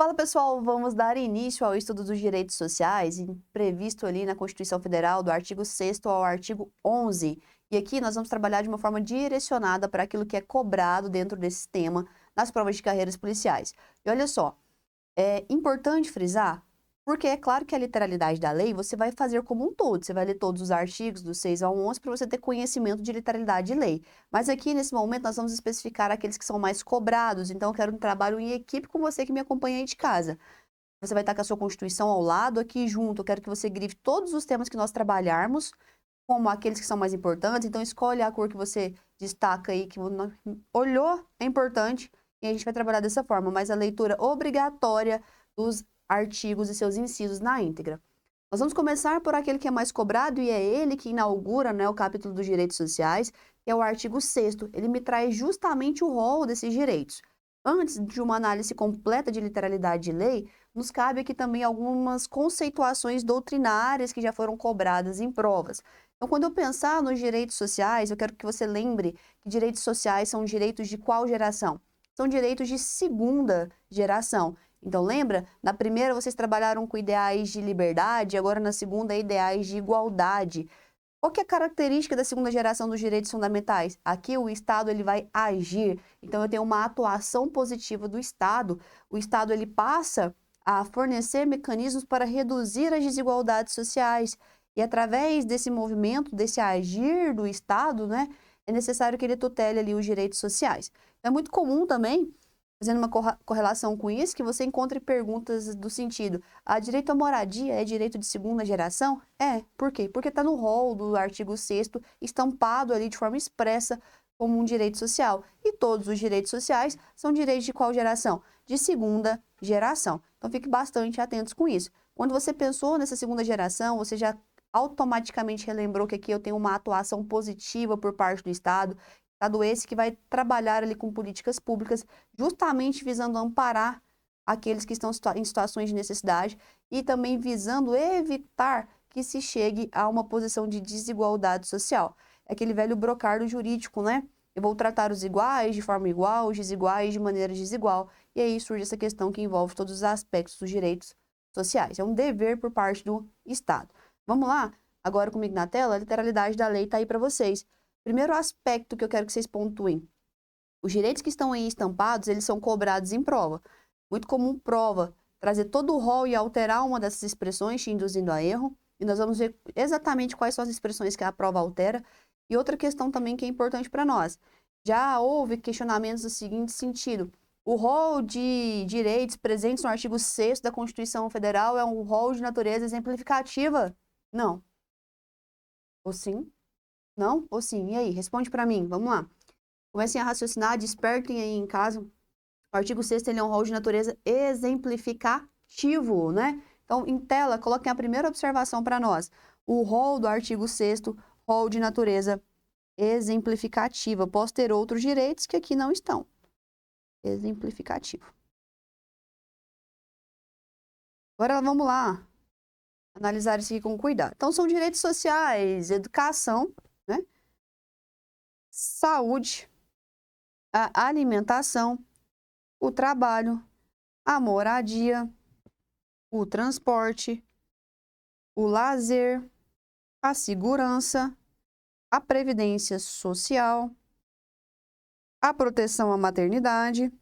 Fala pessoal, vamos dar início ao estudo dos direitos sociais, previsto ali na Constituição Federal, do artigo 6º ao artigo 11. E aqui nós vamos trabalhar de uma forma direcionada para aquilo que é cobrado dentro desse tema nas provas de carreiras policiais. E olha só, é importante frisar, porque é claro que a literalidade da lei você vai fazer como um todo, você vai ler todos os artigos do 6 ao 11 para você ter conhecimento de literalidade de lei. Mas aqui, nesse momento, nós vamos especificar aqueles que são mais cobrados, então eu quero um trabalho em equipe com você que me acompanha aí de casa. Você vai estar com a sua Constituição ao lado, aqui junto, eu quero que você grife todos os temas que nós trabalharmos, como aqueles que são mais importantes, então escolhe a cor que você destaca aí, que olhou, é importante, e a gente vai trabalhar dessa forma, mas a leitura obrigatória dos artigos e seus incisos na íntegra. Nós vamos começar por aquele que é mais cobrado e é ele que inaugura, né, o capítulo dos direitos sociais, que é o artigo 6º. Ele me traz justamente o rol desses direitos. Antes de uma análise completa de literalidade de lei, nos cabe aqui também algumas conceituações doutrinárias que já foram cobradas em provas. Então, quando eu pensar nos direitos sociais, eu quero que você lembre que direitos sociais são direitos de qual geração? São direitos de segunda geração. Então, lembra? Na primeira, vocês trabalharam com ideais de liberdade, agora na segunda, ideais de igualdade. Qual que é a característica da segunda geração dos direitos fundamentais? Aqui o Estado ele vai agir. Então, eu tenho uma atuação positiva do Estado. O Estado ele passa a fornecer mecanismos para reduzir as desigualdades sociais. E através desse movimento, desse agir do Estado, né, é necessário que ele tutele ali os direitos sociais. É muito comum também, fazendo uma correlação com isso, que você encontre perguntas do sentido: a direito à moradia é direito de segunda geração? É. Por quê? Porque está no rol do artigo 6º, estampado ali de forma expressa como um direito social. E todos os direitos sociais são direitos de qual geração? De segunda geração. Então fique bastante atentos com isso. Quando você pensou nessa segunda geração, você já automaticamente relembrou que aqui eu tenho uma atuação positiva por parte do Estado esse que vai trabalhar ali com políticas públicas, justamente visando amparar aqueles que estão em situações de necessidade e também visando evitar que se chegue a uma posição de desigualdade social. É aquele velho brocardo jurídico, né? Eu vou tratar os iguais de forma igual, os desiguais de maneira desigual. E aí surge essa questão que envolve todos os aspectos dos direitos sociais. É um dever por parte do Estado. Vamos lá? Agora comigo na tela, a literalidade da lei está aí para vocês. Primeiro aspecto que eu quero que vocês pontuem. Os direitos que estão aí estampados, eles são cobrados em prova. Muito comum prova trazer todo o rol e alterar uma dessas expressões, te induzindo a erro. E nós vamos ver exatamente quais são as expressões que a prova altera. E outra questão também que é importante para nós. Já houve questionamentos do seguinte sentido: o rol de direitos presentes no artigo 6º da Constituição Federal é um rol de natureza exemplificativa? Não. Ou sim? Não? Ou sim? E aí? Responde para mim. Vamos lá. Comecem a raciocinar, despertem aí em casa. O artigo 6º ele é um rol de natureza exemplificativo, né? Então, em tela, coloquem a primeira observação para nós. O rol do artigo 6º, rol de natureza exemplificativa. Posso ter outros direitos que aqui não estão. Exemplificativo. Agora vamos lá. Analisar isso aqui com cuidado. Então, são direitos sociais, educação, né? Saúde, a alimentação, o trabalho, a moradia, o transporte, o lazer, a segurança, a previdência social, a proteção à maternidade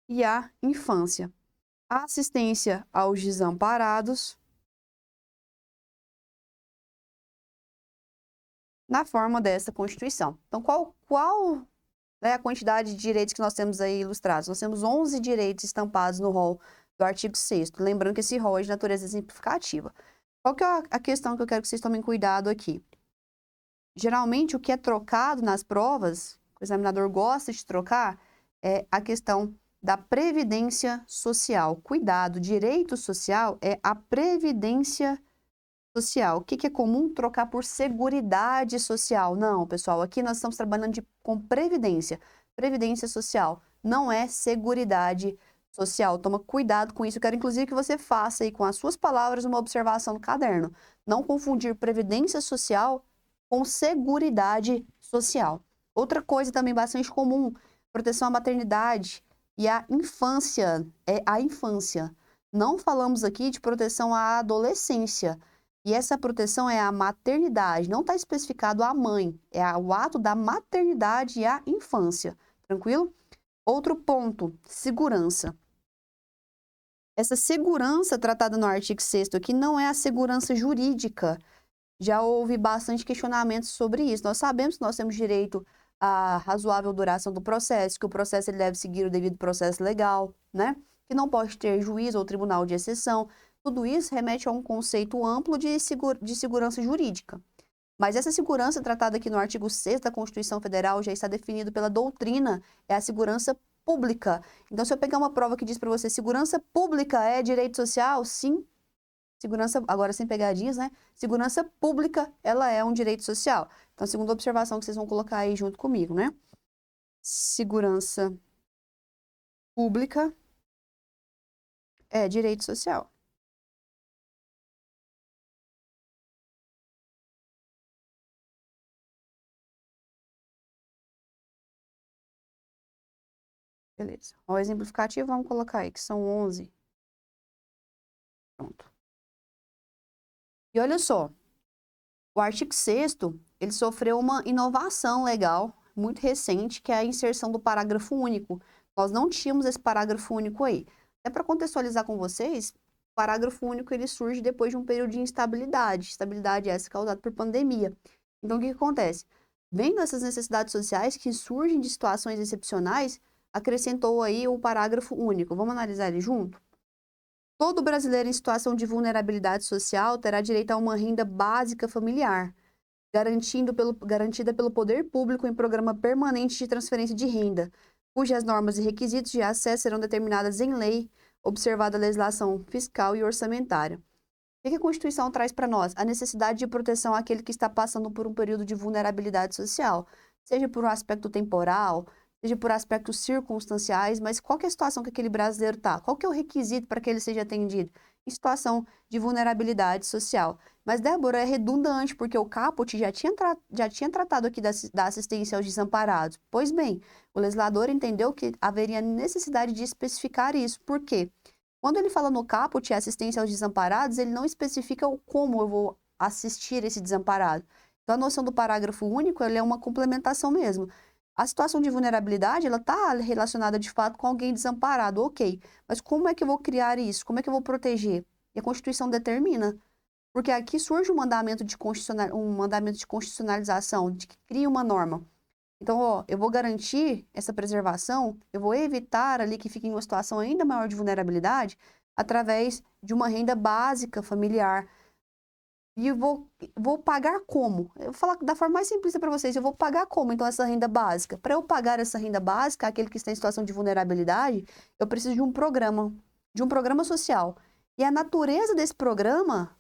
e à infância, a assistência aos desamparados, na forma dessa Constituição. Então, qual é a quantidade de direitos que nós temos aí ilustrados? Nós temos 11 direitos estampados no rol do artigo 6º. Lembrando que esse rol é de natureza exemplificativa. Qual que é a questão que eu quero que vocês tomem cuidado aqui? Geralmente, o que é trocado nas provas, o examinador gosta de trocar, é a questão da previdência social. Cuidado, direito social é a previdência social. O que é comum trocar por seguridade social? Não, pessoal, aqui nós estamos trabalhando com previdência. Previdência social não é seguridade social. Toma cuidado com isso. Eu quero, inclusive, que você faça aí com as suas palavras uma observação no caderno. Não confundir previdência social com seguridade social. Outra coisa também bastante comum, proteção à maternidade. e a infância é a infância. Não falamos aqui de proteção à adolescência. E essa proteção é a maternidade, não está especificado a mãe, é o ato da maternidade e a infância. Tranquilo? Outro ponto, segurança. Essa segurança tratada no artigo 6º aqui não é a segurança jurídica. Já houve bastante questionamento sobre isso. Nós sabemos que nós temos direito à razoável duração do processo, que o processo ele deve seguir o devido processo legal, né? Que não pode ter juiz ou tribunal de exceção. Tudo isso remete a um conceito amplo de segurança jurídica. Mas essa segurança tratada aqui no artigo 6º da Constituição Federal já está definido pela doutrina, é a segurança pública. Então, se eu pegar uma prova que diz para você segurança pública é direito social, sim. Segurança, agora sem pegadinhas, né? Segurança pública, ela é um direito social. Então, a segunda observação que vocês vão colocar aí junto comigo, né? Segurança pública é direito social. Beleza. O exemplificativo, vamos colocar aí, que são 11. Pronto. E olha só, o artigo 6º, ele sofreu uma inovação legal, muito recente, que é a inserção do parágrafo único. Nós não tínhamos esse parágrafo único aí. Até para contextualizar com vocês, o parágrafo único ele surge depois de um período de instabilidade, estabilidade essa causada por pandemia. Então, o que acontece? Vendo essas necessidades sociais que surgem de situações excepcionais, acrescentou aí o parágrafo único. Vamos analisar ele junto? Todo brasileiro em situação de vulnerabilidade social terá direito a uma renda básica familiar, garantida pelo poder público em programa permanente de transferência de renda, cujas normas e requisitos de acesso serão determinadas em lei, observada a legislação fiscal e orçamentária. O que a Constituição traz para nós? A necessidade de proteção àquele que está passando por um período de vulnerabilidade social, seja por um aspecto temporal, seja por aspectos circunstanciais, mas qual que é a situação que aquele brasileiro está? Qual que é o requisito para que ele seja atendido? Em situação de vulnerabilidade social. Mas, Débora, é redundante, porque o caput já tinha tratado aqui da assistência aos desamparados. Pois bem, o legislador entendeu que haveria necessidade de especificar isso. Por quê? Quando ele fala no caput, assistência aos desamparados, ele não especifica como eu vou assistir esse desamparado. Então, a noção do parágrafo único, ele é uma complementação mesmo. A situação de vulnerabilidade, ela está relacionada de fato com alguém desamparado, ok. Mas como é que eu vou criar isso? Como é que eu vou proteger? E a Constituição determina. Porque aqui surge um mandamento de constitucionalização, de que cria uma norma. Então, ó, eu vou garantir essa preservação, eu vou evitar ali que fique em uma situação ainda maior de vulnerabilidade através de uma renda básica familiar. E eu vou pagar como? Eu vou falar da forma mais simplista para vocês. Eu vou pagar como, então, essa renda básica? Para eu pagar essa renda básica, aquele que está em situação de vulnerabilidade, eu preciso de um programa social. E a natureza desse programa,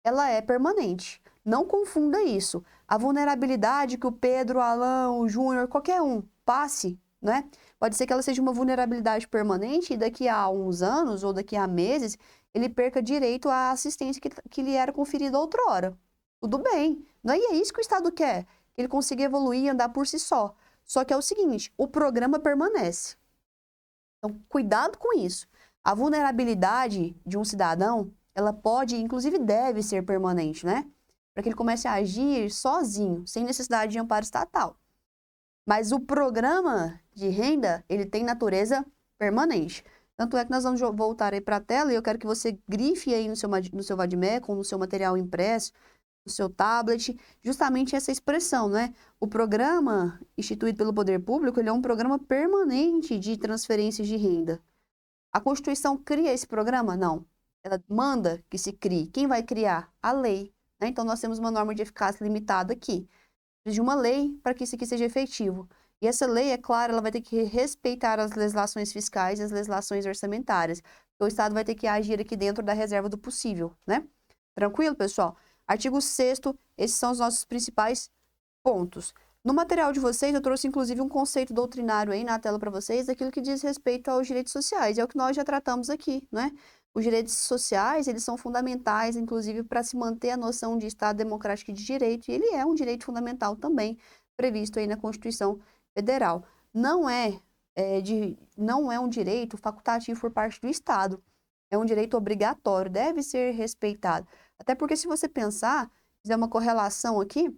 ela é permanente. Não confunda isso. A vulnerabilidade que o Pedro, o Alan, o Júnior, qualquer um passe, né? Pode ser que ela seja uma vulnerabilidade permanente e daqui a uns anos ou daqui a meses ele perca direito à assistência que lhe era conferida outrora. Tudo bem. Não é isso que o Estado quer, que ele consiga evoluir e andar por si só. Só que é o seguinte, o programa permanece. Então, cuidado com isso. A vulnerabilidade de um cidadão, ela pode, inclusive deve ser permanente, né? Para que ele comece a agir sozinho, sem necessidade de amparo estatal. Mas o programa de renda, ele tem natureza permanente. Tanto é que nós vamos voltar aí para a tela e eu quero que você grife aí no seu Vadmecum, no seu material impresso, no seu tablet, justamente essa expressão, né? O programa instituído pelo poder público, ele é um programa permanente de transferências de renda. A Constituição cria esse programa? Não. Ela manda que se crie. Quem vai criar? A lei. Né? Então, nós temos uma norma de eficácia limitada aqui. Precisa de uma lei para que isso aqui seja efetivo. E essa lei, é claro, ela vai ter que respeitar as legislações fiscais e as legislações orçamentárias. O Estado vai ter que agir aqui dentro da reserva do possível, né? Tranquilo, pessoal? Artigo 6º, esses são os nossos principais pontos. No material de vocês, eu trouxe inclusive um conceito doutrinário aí na tela para vocês, daquilo que diz respeito aos direitos sociais. É o que nós já tratamos aqui, né? Os direitos sociais, eles são fundamentais, inclusive, para se manter a noção de Estado democrático e de direito, e ele é um direito fundamental também, previsto aí na Constituição Federal. Não é não é um direito facultativo por parte do Estado. É um direito obrigatório, deve ser respeitado. Até porque se você pensar, fizer uma correlação aqui,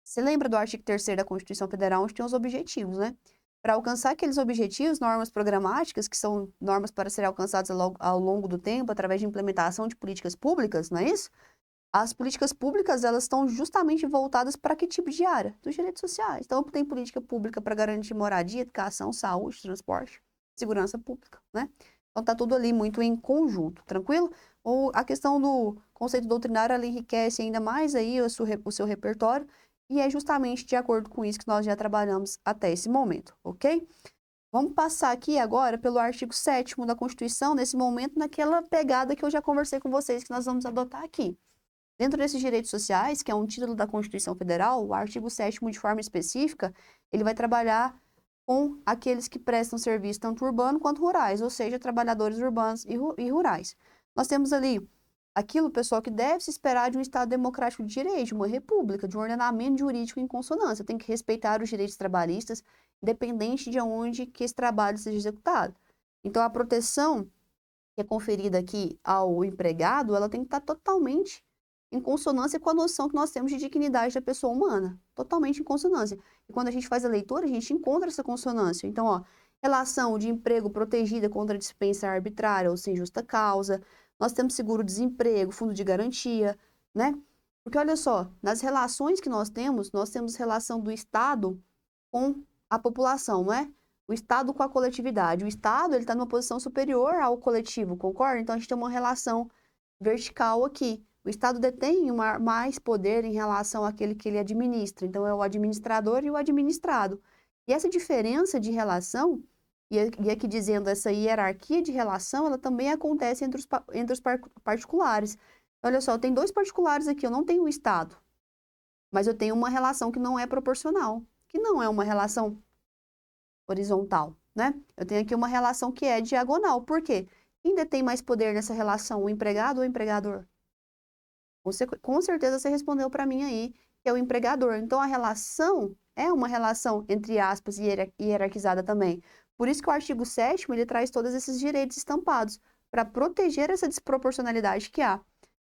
você lembra do artigo 3º da Constituição Federal, onde tem os objetivos, né? Para alcançar aqueles objetivos, normas programáticas, que são normas para serem alcançadas ao longo do tempo, através de implementação de políticas públicas, não é isso? As políticas públicas, elas estão justamente voltadas para que tipo de área? Dos direitos sociais. Então, tem política pública para garantir moradia, educação, saúde, transporte, segurança pública, né? Então, tá tudo ali muito em conjunto, tranquilo? Ou a questão do conceito doutrinário, ela enriquece ainda mais aí o seu repertório, e é justamente de acordo com isso que nós já trabalhamos até esse momento, ok? Vamos passar aqui agora pelo artigo 7º da Constituição, nesse momento, naquela pegada que eu já conversei com vocês, que nós vamos adotar aqui. Dentro desses direitos sociais, que é um título da Constituição Federal, o artigo 7º, de forma específica, ele vai trabalhar com aqueles que prestam serviço tanto urbano quanto rurais, ou seja, trabalhadores urbanos e rurais. Nós temos ali aquilo, pessoal, que deve se esperar de um Estado democrático de direito, de uma república, de um ordenamento jurídico em consonância. Tem que respeitar os direitos trabalhistas, independente de onde que esse trabalho seja executado. Então, a proteção que é conferida aqui ao empregado, ela tem que estar totalmente em consonância com a noção que nós temos de dignidade da pessoa humana. Totalmente em consonância. E quando a gente faz a leitura, a gente encontra essa consonância. Então, ó, relação de emprego protegida contra dispensa arbitrária ou sem justa causa. Nós temos seguro-desemprego, fundo de garantia, né? Porque olha só, nas relações que nós temos relação do Estado com a população, não é? O Estado com a coletividade. O Estado, ele está numa posição superior ao coletivo, concorda? Então, a gente tem uma relação vertical aqui. O Estado detém mais poder em relação àquele que ele administra. Então, é o administrador e o administrado. E essa diferença de relação, e aqui dizendo essa hierarquia de relação, ela também acontece entre os particulares. Olha só, tem dois particulares aqui, eu não tenho o Estado, mas eu tenho uma relação que não é proporcional, que não é uma relação horizontal, né? Eu tenho aqui uma relação que é diagonal. Por quê? Quem detém mais poder nessa relação, o empregado ou o empregador? Com certeza você respondeu para mim aí, que é o empregador. Então, a relação é uma relação, entre aspas, hierarquizada também. Por isso que o artigo 7º, ele traz todos esses direitos estampados, para proteger essa desproporcionalidade que há.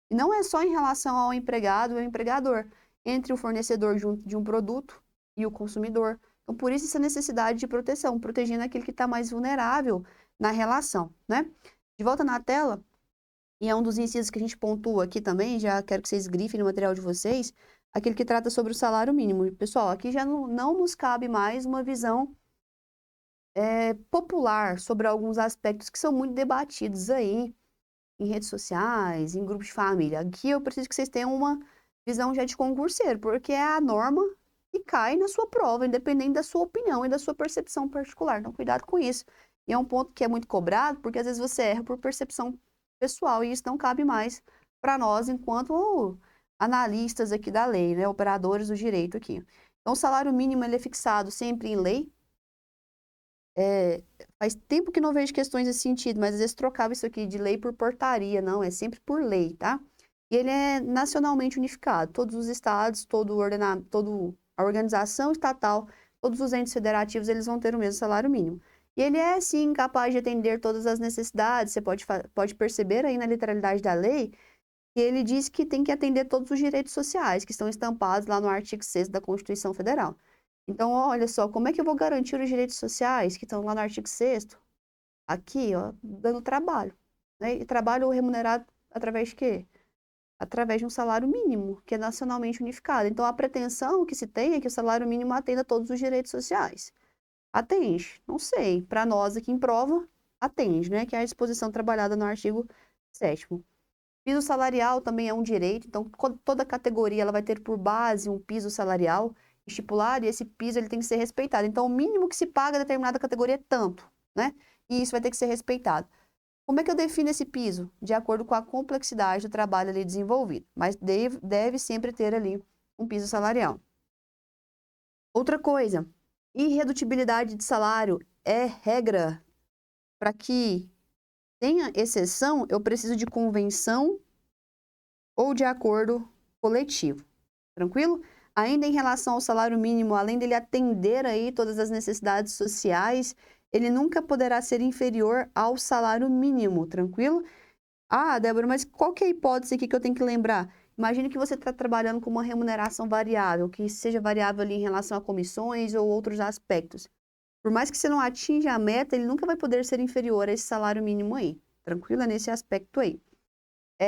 E não é só em relação ao empregado e ao empregador, entre o fornecedor de um produto e o consumidor. Então, por isso essa necessidade de proteção, protegendo aquele que está mais vulnerável na relação, né? De volta na tela, e é um dos incisos que a gente pontua aqui também, já quero que vocês grifem no material de vocês, aquele que trata sobre o salário mínimo. E, pessoal, aqui já não nos cabe mais uma visão popular sobre alguns aspectos que são muito debatidos aí em redes sociais, em grupos de família. Aqui eu preciso que vocês tenham uma visão já de concurseiro, porque é a norma que cai na sua prova, independente da sua opinião e da sua percepção particular. Então, cuidado com isso. E é um ponto que é muito cobrado, porque às vezes você erra por percepção pessoal, e isso não cabe mais para nós enquanto analistas aqui da lei, né, operadores do direito aqui. Então, o salário mínimo ele é fixado sempre em lei. Faz tempo que não vejo questões nesse sentido, mas às vezes trocava isso aqui de lei por portaria, não, é sempre por lei, tá? E ele é nacionalmente unificado, todos os estados, toda a organização estatal, todos os entes federativos, eles vão ter o mesmo salário mínimo. E ele é, sim, capaz de atender todas as necessidades. Você pode perceber aí na literalidade da lei que ele diz que tem que atender todos os direitos sociais que estão estampados lá no artigo 6º da Constituição Federal. Então, olha só, como é que eu vou garantir os direitos sociais que estão lá no artigo 6º? Aqui, ó, dando trabalho, né? E trabalho remunerado através de quê? Através de um salário mínimo, que é nacionalmente unificado. Então, a pretensão que se tem é que o salário mínimo atenda todos os direitos sociais. Atende? Não sei. Para nós aqui em prova, atende, né? Que é a disposição trabalhada no artigo 7º. Piso salarial também é um direito, então toda categoria ela vai ter por base um piso salarial estipulado, e esse piso ele tem que ser respeitado. Então, o mínimo que se paga a determinada categoria é tanto, né? E isso vai ter que ser respeitado. Como é que eu defino esse piso? De acordo com a complexidade do trabalho ali desenvolvido, mas deve sempre ter ali um piso salarial. Outra coisa, irredutibilidade de salário é regra. Para que tenha exceção, eu preciso de convenção ou de acordo coletivo. Tranquilo? Ainda em relação ao salário mínimo, além dele atender aí todas as necessidades sociais, ele nunca poderá ser inferior ao salário mínimo, tranquilo? Ah, Débora, mas qual que é a hipótese aqui que eu tenho que lembrar? Imagine que você está trabalhando com uma remuneração variável, que seja variável ali em relação a comissões ou outros aspectos. Por mais que você não atinja a meta, ele nunca vai poder ser inferior a esse salário mínimo aí. Tranquilo? É nesse aspecto aí.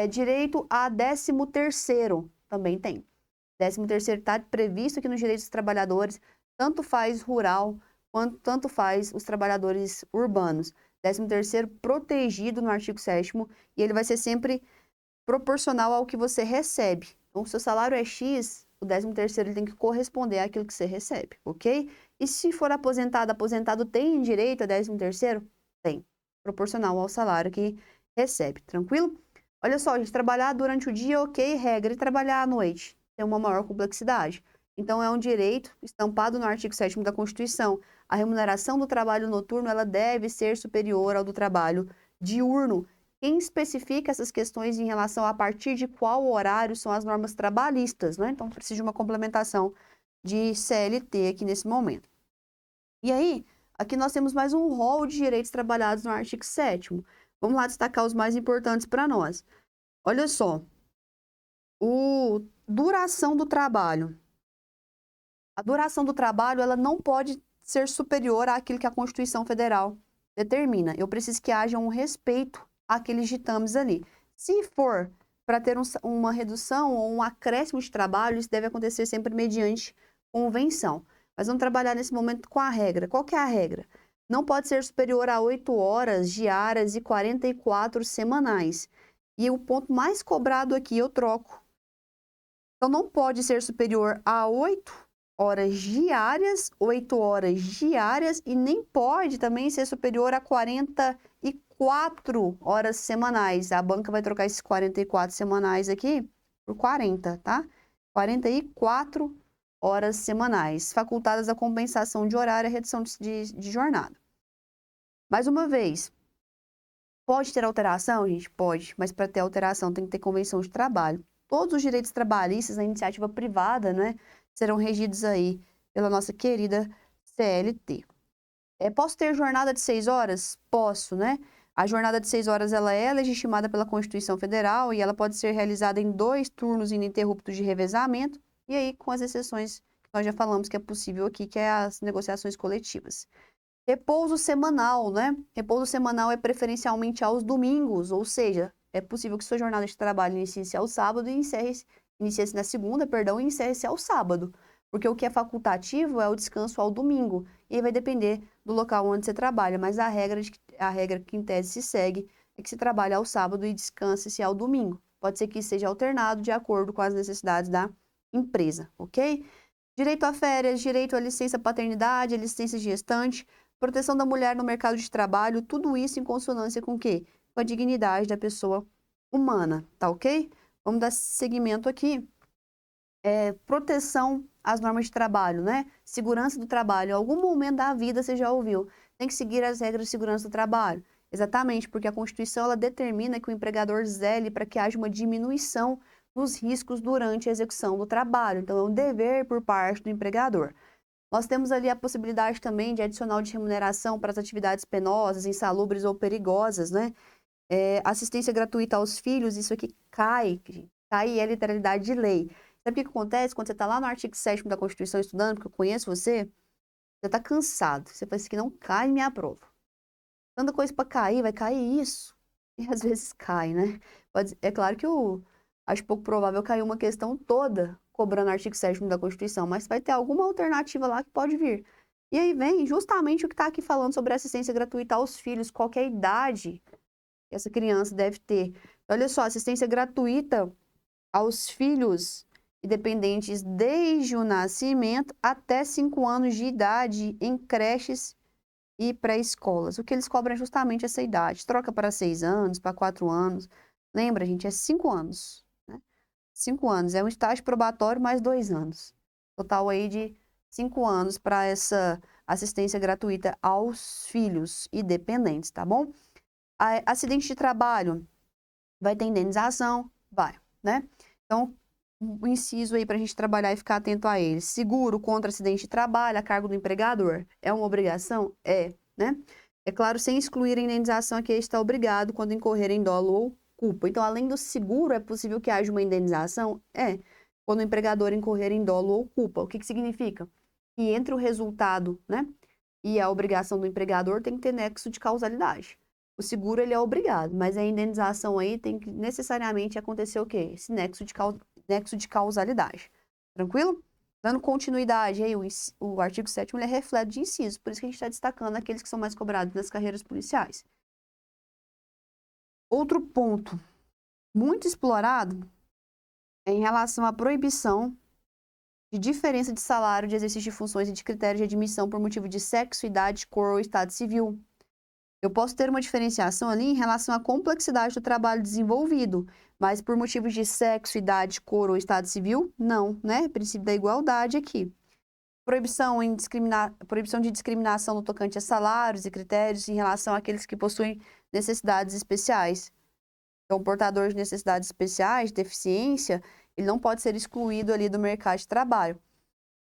Direito a 13º, também tem. 13º está previsto aqui nos direitos dos trabalhadores, tanto faz rural, quanto tanto faz os trabalhadores urbanos. 13º protegido no artigo 7º, e ele vai ser sempre proporcional ao que você recebe. Então, se o seu salário é X, o 13º ele tem que corresponder àquilo que você recebe, ok? E se for aposentado, aposentado tem direito a 13º? Tem, proporcional ao salário que recebe, tranquilo? Olha só, gente, trabalhar durante o dia, ok, regra, e trabalhar à noite tem uma maior complexidade. Então, é um direito estampado no artigo 7º da Constituição. A remuneração do trabalho noturno, ela deve ser superior ao do trabalho diurno. Quem especifica essas questões em relação a partir de qual horário são as normas trabalhistas, né? Então, precisa de uma complementação de CLT aqui nesse momento. E aí, aqui nós temos mais um rol de direitos trabalhados no artigo 7º. Vamos lá destacar os mais importantes para nós. Olha só, duração do trabalho. A duração do trabalho, ela não pode ser superior àquilo que a Constituição Federal determina. Eu preciso que haja um respeito àqueles ditames ali. Se for para ter uma redução ou um acréscimo de trabalho, isso deve acontecer sempre mediante convenção. Mas vamos trabalhar nesse momento com a regra. Qual que é a regra? Não pode ser superior a 8 horas diárias e 44 semanais. E o ponto mais cobrado aqui eu troco. Então, não pode ser superior a 8 horas diárias, 8 horas diárias, e nem pode também ser superior a 44 horas semanais. A banca vai trocar esses 44 semanais aqui por 40, tá? 44 horas semanais, facultadas a compensação de horário e a redução de jornada. Mais uma vez, pode ter alteração, gente? Pode, mas para ter alteração tem que ter convenção de trabalho. Todos os direitos trabalhistas na iniciativa privada, né, serão regidos aí pela nossa querida CLT. Posso ter jornada de 6 horas? Posso, né? A jornada de 6 horas ela é legitimada pela Constituição Federal e ela pode ser realizada em 2 turnos ininterruptos de revezamento, e aí com as exceções que nós já falamos que é possível aqui, que é as negociações coletivas. Repouso semanal, né? Repouso semanal é preferencialmente aos domingos, ou seja, é possível que sua jornada de trabalho inicie-se ao sábado e inicie-se na segunda, perdão, e encerre-se ao sábado. Porque o que é facultativo é o descanso ao domingo. E aí vai depender do local onde você trabalha, mas a regra que em tese se segue é que se trabalha ao sábado e descanse-se ao domingo. Pode ser que isso seja alternado de acordo com as necessidades da empresa, ok? Direito a férias, direito à licença paternidade, licença gestante, proteção da mulher no mercado de trabalho, tudo isso em consonância com o quê? Com a dignidade da pessoa humana, tá ok? Vamos dar seguimento aqui. Proteção às normas de trabalho, né? Segurança do trabalho. Em algum momento da vida você já ouviu, tem que seguir as regras de segurança do trabalho. Exatamente, porque a Constituição ela determina que o empregador zele para que haja uma diminuição dos riscos durante a execução do trabalho. Então, é um dever por parte do empregador. Nós temos ali a possibilidade também de adicional de remuneração para as atividades penosas, insalubres ou perigosas, né? Assistência gratuita aos filhos, isso aqui cai, cai é literalidade de lei. Sabe o que acontece quando você está lá no artigo 7º da Constituição estudando, porque eu conheço você está cansado, você fala assim que não cai minha prova. Tanta coisa para cair, vai cair isso. E às vezes cai, né? É claro que eu acho pouco provável cair uma questão toda cobrando o artigo 7º da Constituição, mas vai ter alguma alternativa lá que pode vir. E aí vem justamente o que está aqui falando sobre assistência gratuita aos filhos, qualquer idade que essa criança deve ter. Olha só, assistência gratuita aos filhos e dependentes desde o nascimento até 5 anos de idade em creches e pré-escolas. O que eles cobram é justamente essa idade. Troca para 6 anos, para 4 anos. Lembra, gente, é 5 anos. 5 anos. É um estágio probatório mais 2 anos. Total aí de 5 anos para essa assistência gratuita aos filhos e dependentes, tá bom? Acidente de trabalho, vai ter indenização? Vai, né? Então, um inciso aí para a gente trabalhar e ficar atento a ele. Seguro contra acidente de trabalho, a cargo do empregador. É uma obrigação? É. né? É claro, sem excluir a indenização a que ele está obrigado quando incorrer em dolo ou culpa. Então, além do seguro, é possível que haja uma indenização? É, quando o empregador incorrer em dolo ou culpa. O que significa? Que entre o resultado, né, e a obrigação do empregador tem que ter nexo de causalidade. O seguro, ele é obrigado, mas a indenização aí tem que necessariamente acontecer o quê? Esse nexo de causalidade. Tranquilo? Dando continuidade aí, o artigo 7º ele é repleto de incisos, por isso que a gente está destacando aqueles que são mais cobrados nas carreiras policiais. Outro ponto muito explorado é em relação à proibição de diferença de salário, de exercício de funções e de critérios de admissão por motivo de sexo, idade, cor ou estado civil. Eu posso ter uma diferenciação ali em relação à complexidade do trabalho desenvolvido, mas por motivos de sexo, idade, cor ou estado civil, não, né? Princípio da igualdade aqui. Proibição de discriminação no tocante a salários e critérios em relação àqueles que possuem necessidades especiais. Então, o portador de necessidades especiais, de deficiência, ele não pode ser excluído ali do mercado de trabalho.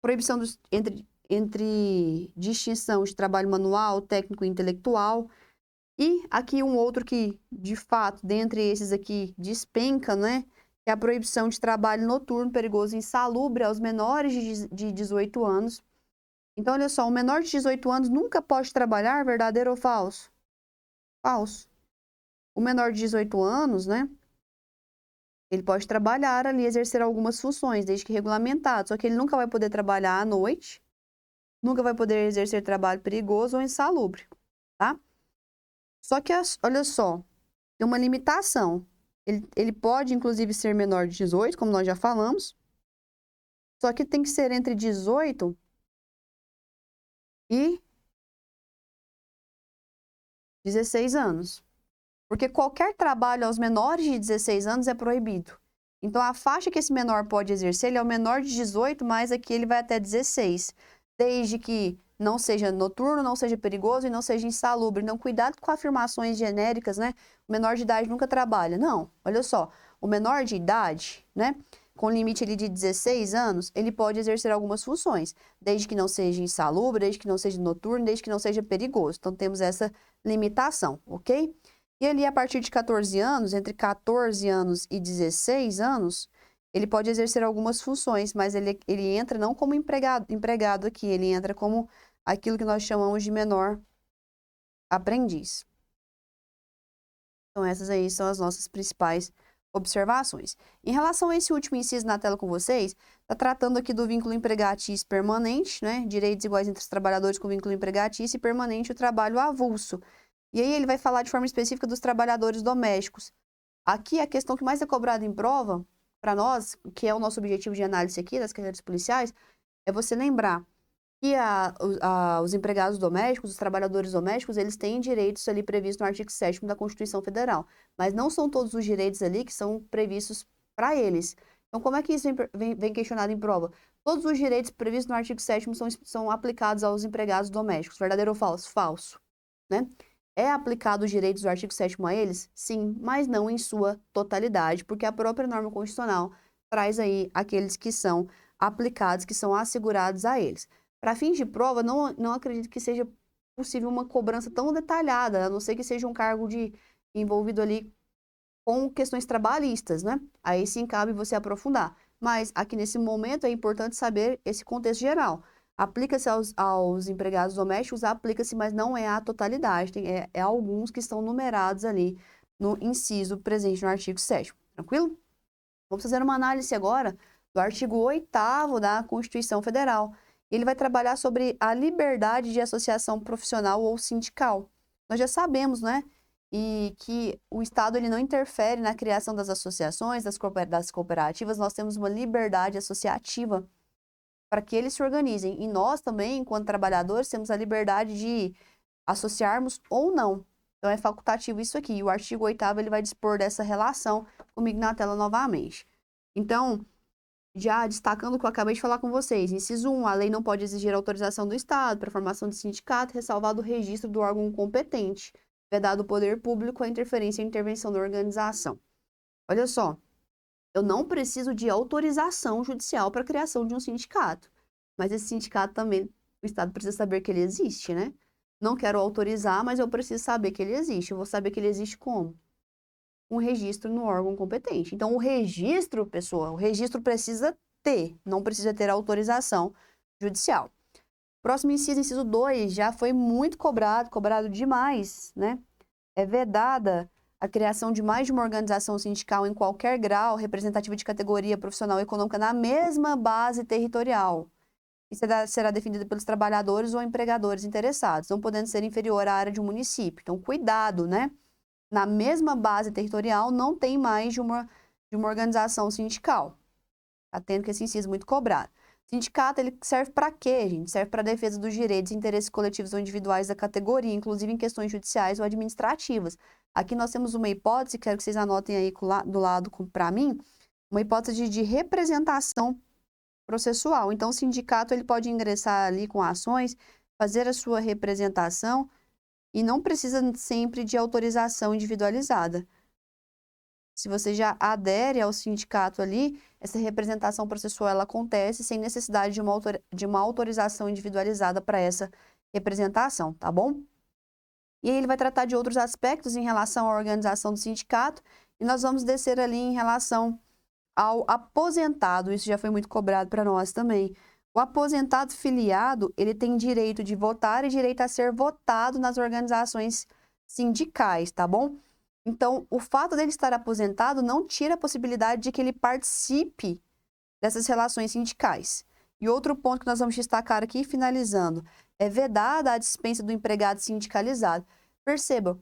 Proibição entre distinção de trabalho manual, técnico e intelectual. E aqui um outro que, de fato, dentre esses aqui, despenca, né? É a proibição de trabalho noturno, perigoso e insalubre aos menores de 18 anos. Então, olha só, um menor de 18 anos nunca pode trabalhar, verdadeiro ou falso? Falso. O menor de 18 anos, né? Ele pode trabalhar ali, exercer algumas funções, desde que regulamentado. Só que ele nunca vai poder trabalhar à noite, nunca vai poder exercer trabalho perigoso ou insalubre, tá? Só que, olha só, tem uma limitação. Ele pode, inclusive, ser menor de 18, como nós já falamos. Só que tem que ser entre 18 e 16 anos. Porque qualquer trabalho aos menores de 16 anos é proibido. Então, a faixa que esse menor pode exercer, ele é o menor de 18, mas aqui ele vai até 16. Desde que não seja noturno, não seja perigoso e não seja insalubre. Então, cuidado com afirmações genéricas, né? O menor de idade nunca trabalha. Não, olha só. O menor de idade, né? Com limite ali de 16 anos, ele pode exercer algumas funções. Desde que não seja insalubre, desde que não seja noturno, desde que não seja perigoso. Então, temos essa limitação, ok? E ali, a partir de 14 anos, entre 14 anos e 16 anos, ele pode exercer algumas funções, mas ele entra não como empregado aqui, ele entra como aquilo que nós chamamos de menor aprendiz. Então, essas aí são as nossas principais observações. Em relação a esse último inciso na tela com vocês, está tratando aqui do vínculo empregatício permanente, né? Direitos iguais entre os trabalhadores com vínculo empregatício e permanente o trabalho avulso. E aí ele vai falar de forma específica dos trabalhadores domésticos. Aqui a questão que mais é cobrada em prova, para nós, que é o nosso objetivo de análise aqui das carreiras policiais, é você lembrar que os empregados domésticos, os trabalhadores domésticos, eles têm direitos ali previstos no artigo 7º da Constituição Federal, mas não são todos os direitos ali que são previstos para eles. Então, como é que isso vem questionado em prova? Todos os direitos previstos no artigo 7º são aplicados aos empregados domésticos. Verdadeiro ou falso? Falso, né? É aplicado os direitos do artigo 7º a eles? Sim, mas não em sua totalidade, porque a própria norma constitucional traz aí aqueles que são aplicados, que são assegurados a eles. Para fins de prova, não acredito que seja possível uma cobrança tão detalhada, a não ser que seja um cargo envolvido ali com questões trabalhistas, né? Aí sim cabe você aprofundar. Mas aqui nesse momento é importante saber esse contexto geral. Aplica-se aos empregados domésticos, aplica-se, mas não é a totalidade. É alguns que estão numerados ali no inciso presente no artigo 7º. Tranquilo? Vamos fazer uma análise agora do artigo 8º da Constituição Federal. Ele vai trabalhar sobre a liberdade de associação profissional ou sindical. Nós já sabemos, né? E que o Estado ele não interfere na criação das associações, das cooperativas, nós temos uma liberdade associativa para que eles se organizem. E nós também, enquanto trabalhadores, temos a liberdade de associarmos ou não. Então, é facultativo isso aqui. E o artigo 8º ele vai dispor dessa relação comigo na tela novamente. Então, já destacando o que eu acabei de falar com vocês. Inciso 1, a lei não pode exigir autorização do Estado para a formação de sindicato, ressalvado o registro do órgão competente, vedado o poder público a interferência e intervenção da organização. Olha só, eu não preciso de autorização judicial para a criação de um sindicato, mas esse sindicato também, o Estado precisa saber que ele existe, né? Não quero autorizar, mas eu preciso saber que ele existe. Eu vou saber que ele existe como? Um registro no órgão competente. Então, o registro, pessoal, o registro precisa ter, não precisa ter autorização judicial. Próximo inciso, inciso 2, já foi muito cobrado demais, né? É vedada a criação de mais de uma organização sindical em qualquer grau, representativa de categoria profissional e econômica na mesma base territorial. E será definida pelos trabalhadores ou empregadores interessados, não podendo ser inferior à área de um município. Então, cuidado, né? Na mesma base territorial, não tem mais de uma organização sindical. Tá tendo que esse inciso muito cobrado. Sindicato, ele serve para quê, gente? Serve para a defesa dos direitos e interesses coletivos ou individuais da categoria, inclusive em questões judiciais ou administrativas. Aqui nós temos uma hipótese, quero que vocês anotem aí do lado para mim, uma hipótese de representação processual. Então, o sindicato ele pode ingressar ali com ações, fazer a sua representação e não precisa sempre de autorização individualizada. Se você já adere ao sindicato ali, essa representação processual ela acontece sem necessidade de uma autorização individualizada para essa representação, tá bom? E aí ele vai tratar de outros aspectos em relação à organização do sindicato e nós vamos descer ali em relação ao aposentado. Isso já foi muito cobrado para nós também. O aposentado filiado, ele tem direito de votar e direito a ser votado nas organizações sindicais, tá bom? Então, o fato dele estar aposentado não tira a possibilidade de que ele participe dessas relações sindicais. E outro ponto que nós vamos destacar aqui, finalizando, é vedada a dispensa do empregado sindicalizado. Perceba,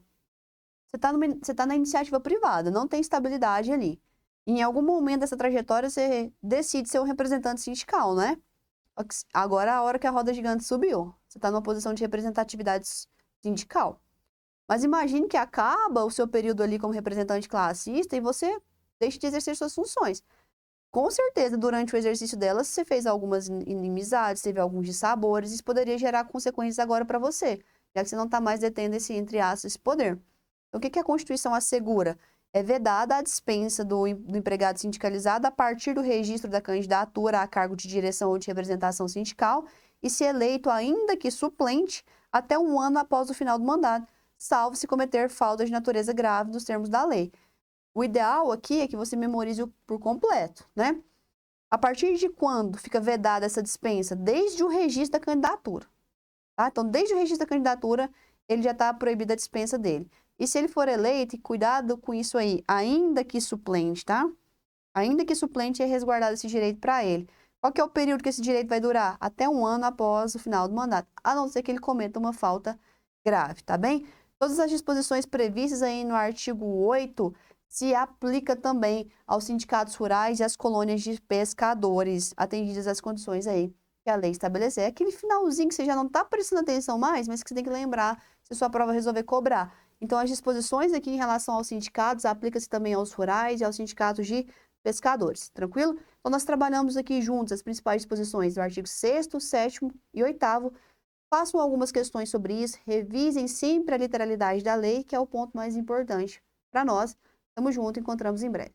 você tá na iniciativa privada, não tem estabilidade ali. Em algum momento dessa trajetória, você decide ser um representante sindical, né? Agora é a hora que a roda gigante subiu. Você está numa posição de representatividade sindical. Mas imagine que acaba o seu período ali como representante classista e você deixa de exercer suas funções. Com certeza, durante o exercício delas, você fez algumas inimizades, teve alguns dissabores, isso poderia gerar consequências agora para você, já que você não está mais detendo esse, entre aspas, esse poder. Então, o que a Constituição assegura? É vedada a dispensa do empregado sindicalizado a partir do registro da candidatura a cargo de direção ou de representação sindical e se eleito, ainda que suplente, até um ano após o final do mandato, salvo se cometer falta de natureza grave nos termos da lei. O ideal aqui é que você memorize por completo, né? A partir de quando fica vedada essa dispensa? Desde o registro da candidatura, tá? Então, desde o registro da candidatura, ele já está proibida a dispensa dele. E se ele for eleito, cuidado com isso aí, ainda que suplente, tá? Ainda que suplente, é resguardado esse direito para ele. Qual que é o período que esse direito vai durar? Até um ano após o final do mandato, a não ser que ele cometa uma falta grave, tá bem? Todas as disposições previstas aí no artigo 8 se aplica também aos sindicatos rurais e às colônias de pescadores, atendidas as condições aí que a lei estabelecer. É aquele finalzinho que você já não está prestando atenção mais, mas que você tem que lembrar se sua prova resolver cobrar. Então, as disposições aqui em relação aos sindicatos aplicam-se também aos rurais e aos sindicatos de pescadores, tranquilo? Então, nós trabalhamos aqui juntos as principais disposições do artigo 6º, 7º e 8º. Façam algumas questões sobre isso, revisem sempre a literalidade da lei, que é o ponto mais importante para nós. Tamo junto, encontramos em breve.